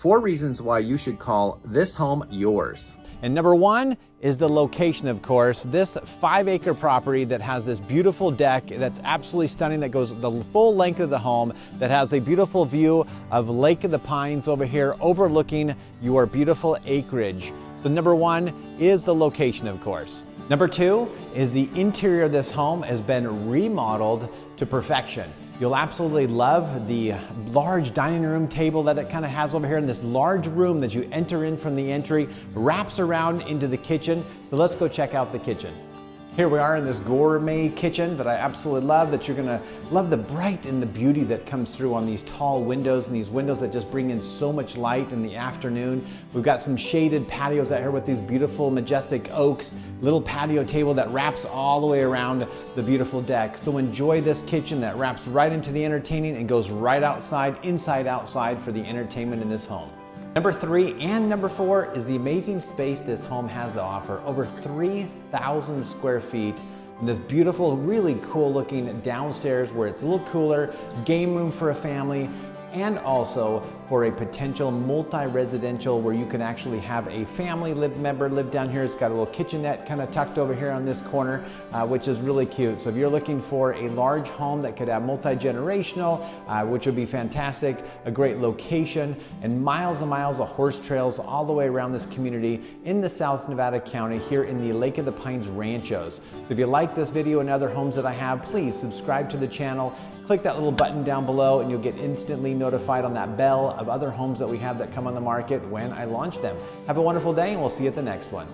4 reasons why you should call this home yours. And number 1 is the location, of course. This 5-acre property that has this beautiful deck that's absolutely stunning, that goes the full length of the home, that has a beautiful view of Lake of the Pines over here overlooking your beautiful acreage. So number 1 is the location, of course. Number 2 is the interior of this home has been remodeled to perfection. You'll absolutely love the large dining room table that it kind of has over here, and this large room that you enter in from the entry wraps around into the kitchen. So let's go check out the kitchen. Here we are in this gourmet kitchen that I absolutely love, that you're gonna love the bright and the beauty that comes through on these tall windows, and these windows that just bring in so much light in the afternoon. We've got some shaded patios out here with these beautiful majestic oaks, little patio table that wraps all the way around the beautiful deck. So enjoy this kitchen that wraps right into the entertaining and goes right outside, inside outside for the entertainment in this home. Number 3 and number 4 is the amazing space this home has to offer. Over 3,000 square feet. And this beautiful, really cool looking downstairs where it's a little cooler, game room for a family, and also for a potential multi-residential where you can actually have a family member live down here. It's got a little kitchenette kind of tucked over here on this corner, which is really cute. So if you're looking for a large home that could have multi-generational, which would be fantastic, a great location, and miles of horse trails all the way around this community in the South Nevada County here in the Lake of the Pines Ranchos. So if you like this video and other homes that I have, please subscribe to the channel. Click that little button down below and you'll get instantly notified on that bell of other homes that we have that come on the market when I launch them. Have a wonderful day, and we'll see you at the next one.